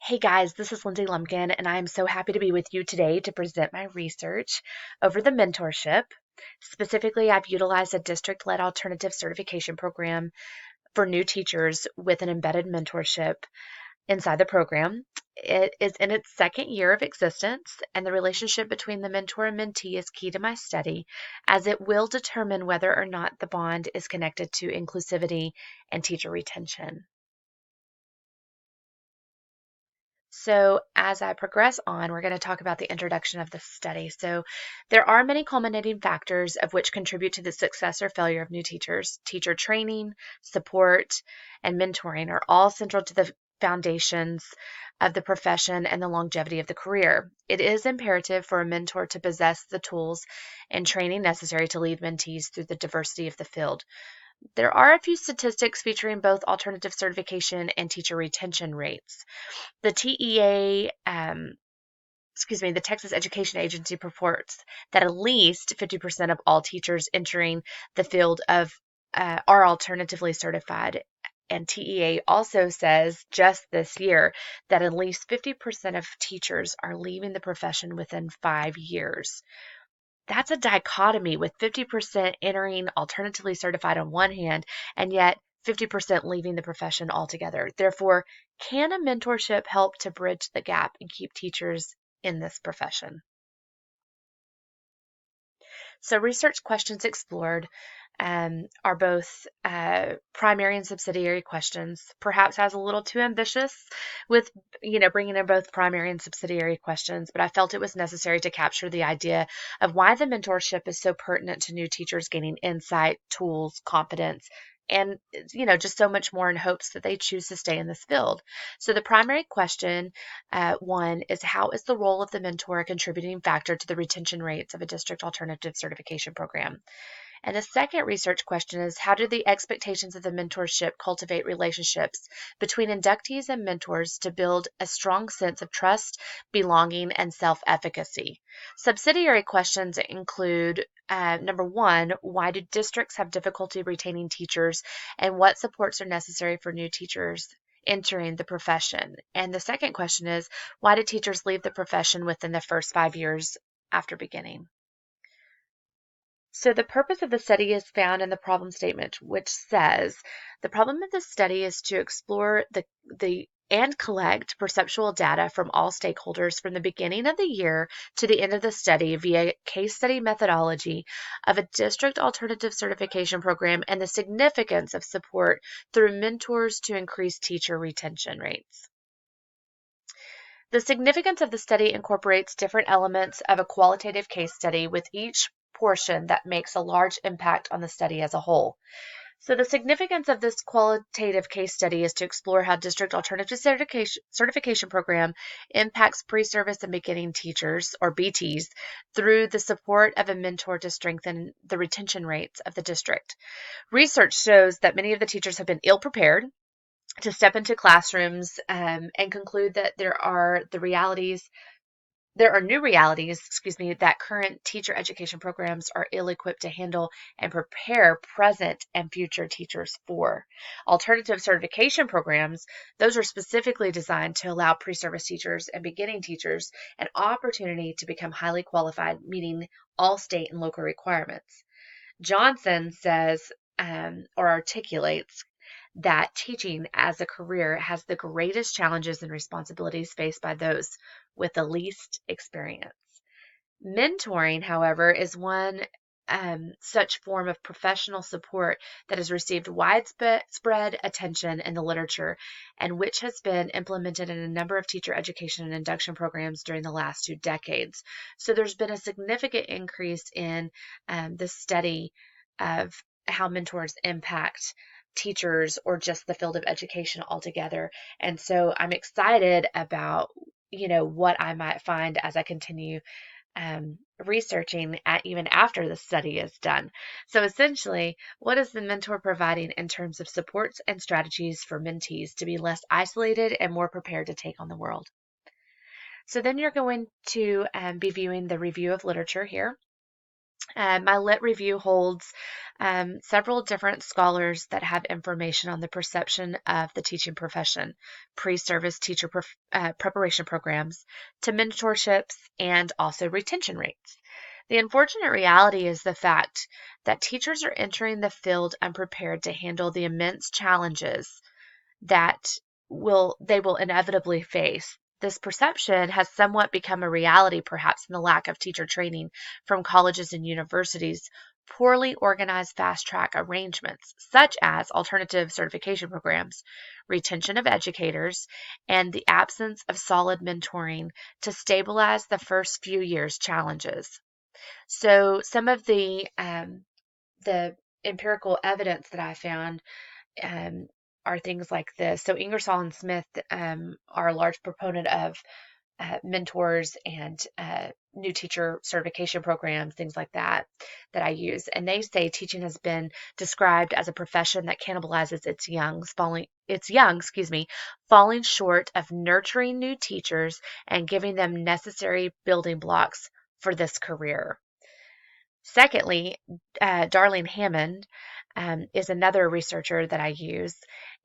Hey guys, this is Lindsay Lumpkin, and I am so happy to be with you today to present my research over the mentorship. Specifically, I've utilized a district-led alternative certification program for new teachers with an embedded mentorship inside the program. It is in its second year of existence, and the relationship between the mentor and mentee is key to my study, as it will determine whether or not the bond is connected to inclusivity and teacher retention. So, as I progress on, we're going to talk about the introduction of the study. So, there are many culminating factors of which contribute to the success or failure of new teachers. Teacher training, support, and mentoring are all central to the foundations of the profession and the longevity of the career. It is imperative for a mentor to possess the tools and training necessary to lead mentees through the diversity of the field. There are a few statistics featuring both alternative certification and teacher retention rates. The TEA, the Texas Education Agency reports that at least 50% of all teachers entering the field are alternatively certified. And TEA also says just this year that at least 50% of teachers are leaving the profession within 5 years. That's a dichotomy with 50% entering alternatively certified on one hand, and yet 50% leaving the profession altogether. Therefore, can a mentorship help to bridge the gap and keep teachers in this profession? So, research questions explored are both primary and subsidiary questions. Perhaps I was a little too ambitious with, bringing in both primary and subsidiary questions, but I felt it was necessary to capture the idea of why the mentorship is so pertinent to new teachers gaining insight, tools, confidence, and just so much more in hopes that they choose to stay in this field. So the primary question, one, is how is the role of the mentor a contributing factor to the retention rates of a district alternative certification program? And the second research question is how do the expectations of the mentorship cultivate relationships between inductees and mentors to build a strong sense of trust, belonging, and self-efficacy? Subsidiary questions include number one, why do districts have difficulty retaining teachers, and what supports are necessary for new teachers entering the profession? And the second question is, why do teachers leave the profession within the first 5 years after beginning? So the purpose of the study is found in the problem statement, which says the problem of the study is to explore the and collect perceptual data from all stakeholders from the beginning of the year to the end of the study via case study methodology of a district alternative certification program and the significance of support through mentors to increase teacher retention rates. The significance of the study incorporates different elements of a qualitative case study with each portion that makes a large impact on the study as a whole. So the significance of this qualitative case study is to explore how district alternative certification program impacts pre-service and beginning teachers, or BTs, through the support of a mentor to strengthen the retention rates of the district. Research shows that many of the teachers have been ill prepared to step into classrooms and conclude that there are new realities, that current teacher education programs are ill-equipped to handle and prepare present and future teachers for. Alternative certification programs, those are specifically designed to allow pre-service teachers and beginning teachers an opportunity to become highly qualified, meeting all state and local requirements. Johnson says, or articulates, that teaching as a career has the greatest challenges and responsibilities faced by those with the least experience. Mentoring, however, is one such form of professional support that has received widespread attention in the literature and which has been implemented in a number of teacher education and induction programs during the last 2 decades. So there's been a significant increase in the study of how mentors impact teachers or just the field of education altogether. And so I'm excited about, what I might find as I continue researching even after the study is done. So essentially, what is the mentor providing in terms of supports and strategies for mentees to be less isolated and more prepared to take on the world? So then you're going to be viewing the review of literature here. My lit review holds several different scholars that have information on the perception of the teaching profession, pre-service teacher preparation programs, to mentorships, and also retention rates. The unfortunate reality is the fact that teachers are entering the field unprepared to handle the immense challenges that they will inevitably face. This perception has somewhat become a reality, perhaps, in the lack of teacher training from colleges and universities, poorly organized fast track arrangements, such as alternative certification programs, retention of educators, and the absence of solid mentoring to stabilize the first few years' challenges. So, some of the empirical evidence that I found um, are things like this. So Ingersoll and Smith are a large proponent of mentors and new teacher certification programs, things like that, that I use. And they say teaching has been described as a profession that cannibalizes falling short of nurturing new teachers and giving them necessary building blocks for this career. Secondly, Darlene Hammond is another researcher that I use,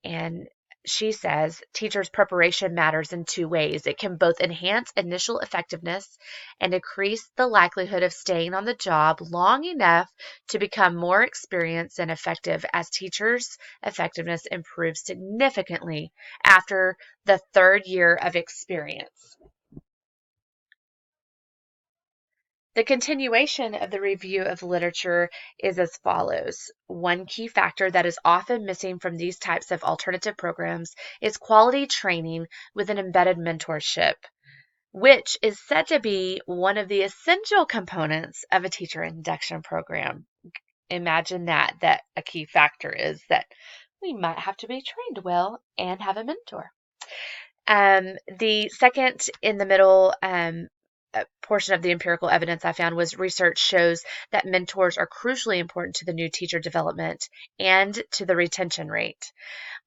and she says teachers' preparation matters in two ways. It can both enhance initial effectiveness and increase the likelihood of staying on the job long enough to become more experienced and effective, as teachers' effectiveness improves significantly after the third year of experience. The continuation of the review of literature is as follows. One key factor that is often missing from these types of alternative programs is quality training with an embedded mentorship, which is said to be one of the essential components of a teacher induction program. Imagine that a key factor is that we might have to be trained well and have a mentor. The second in the middle portion of the empirical evidence I found was research shows that mentors are crucially important to the new teacher development and to the retention rate.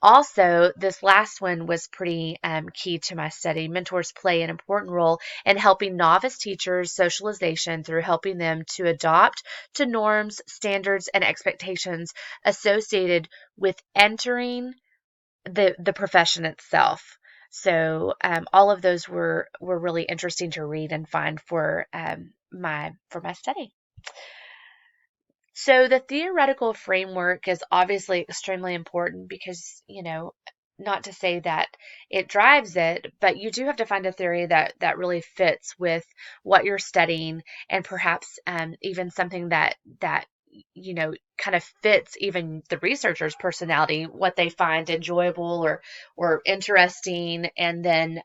Also, this last one was pretty key to my study. Mentors play an important role in helping novice teachers' socialization through helping them to adopt to norms, standards, and expectations associated with entering the profession itself. So all of those were really interesting to read and find for my study. So the theoretical framework is obviously extremely important because, not to say that it drives it, but you do have to find a theory that really fits with what you're studying, and perhaps even something that kind of fits even the researcher's personality, what they find enjoyable or interesting, and then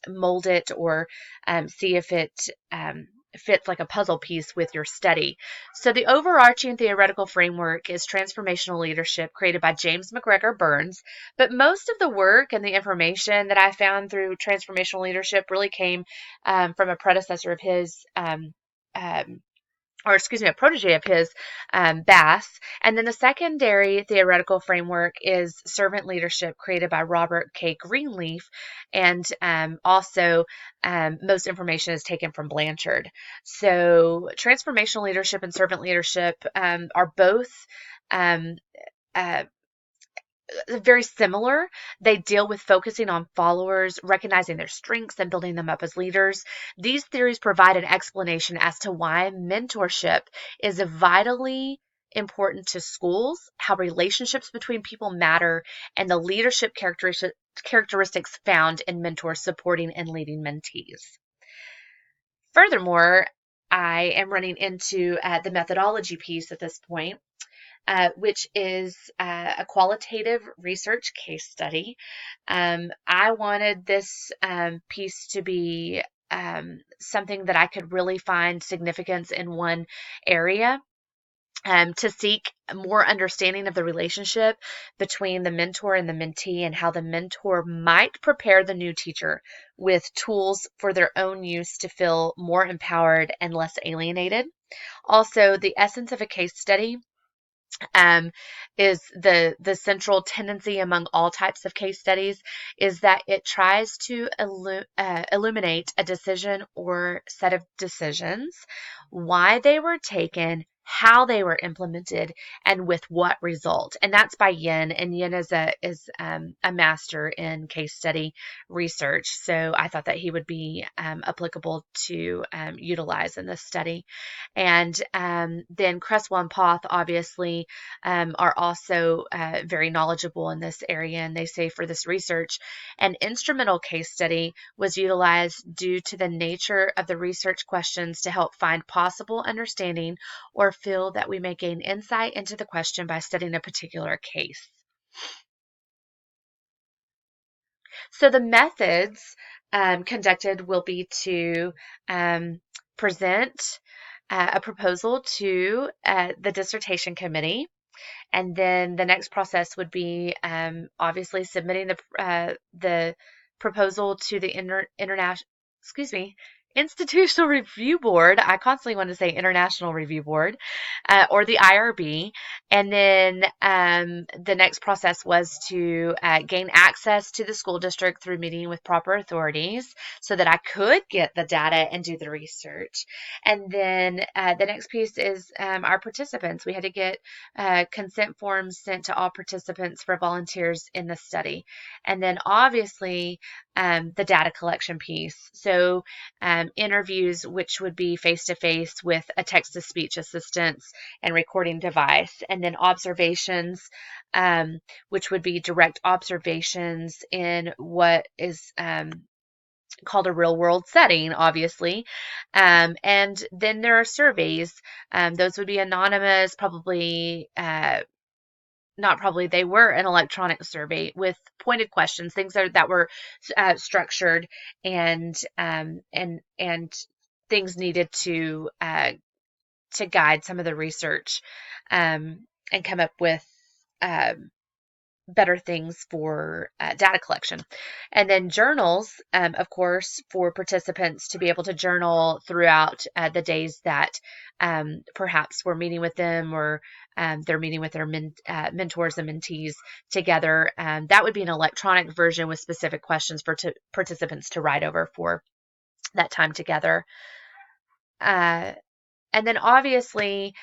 mold it or see if it fits like a puzzle piece with your study. So the overarching theoretical framework is transformational leadership, created by James McGregor Burns. But most of the work and the information that I found through transformational leadership really came from a predecessor of his, a protege of his, Bass. And then the secondary theoretical framework is servant leadership, created by Robert K. Greenleaf. And also, most information is taken from Blanchard. So transformational leadership and servant leadership are both um, uh, very similar. They deal with focusing on followers, recognizing their strengths, and building them up as leaders. These theories provide an explanation as to why mentorship is vitally important to schools, how relationships between people matter, and the leadership characteristics found in mentors supporting and leading mentees. Furthermore, I am running into the methodology piece at this point, which is a qualitative research case study. I wanted this piece to be something that I could really find significance in one area. To seek more understanding of the relationship between the mentor and the mentee, and how the mentor might prepare the new teacher with tools for their own use to feel more empowered and less alienated. Also, the essence of a case study is the central tendency among all types of case studies, is that it tries to illuminate a decision or set of decisions, why they were taken, how they were implemented, and with what result. And that's by Yin. And Yin is a master in case study research. So I thought that he would be applicable to utilize in this study. And then Cresswell and Poth obviously are also very knowledgeable in this area. And they say for this research, an instrumental case study was utilized due to the nature of the research questions to help find possible understanding or feel that we may gain insight into the question by studying a particular case. So the methods conducted will be to present a proposal to the dissertation committee. And then the next process would be obviously submitting the proposal to the international, excuse me, Institutional Review Board. I constantly want to say International Review Board, or the IRB. And then the next process was to gain access to the school district through meeting with proper authorities so that I could get the data and do the research. And then the next piece is our participants. We had to get consent forms sent to all participants for volunteers in the study. And then obviously the data collection piece. So interviews, which would be face-to-face with a text-to-speech assistance and recording device. And then observations, which would be direct observations in what is called a real world setting, obviously. And then there are surveys. Those would be anonymous, probably, not probably, they were an electronic survey with pointed questions, things that were structured and things needed to guide some of the research and come up with better things for data collection. And then journals, of course, for participants to be able to journal throughout the days that perhaps we're meeting with them, or they're meeting with their mentors and mentees together. That would be an electronic version with specific questions for participants to write over for that time together. And then obviously,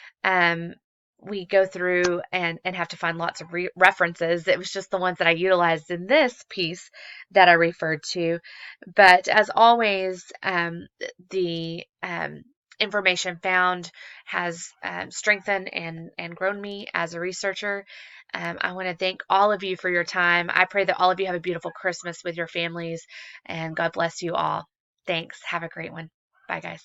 we go through and have to find lots of references. It was just the ones that I utilized in this piece that I referred to. But as always, the information found has strengthened and grown me as a researcher. I want to thank all of you for your time. I pray that all of you have a beautiful Christmas with your families, and God bless you all. Thanks. Have a great one. Bye, guys.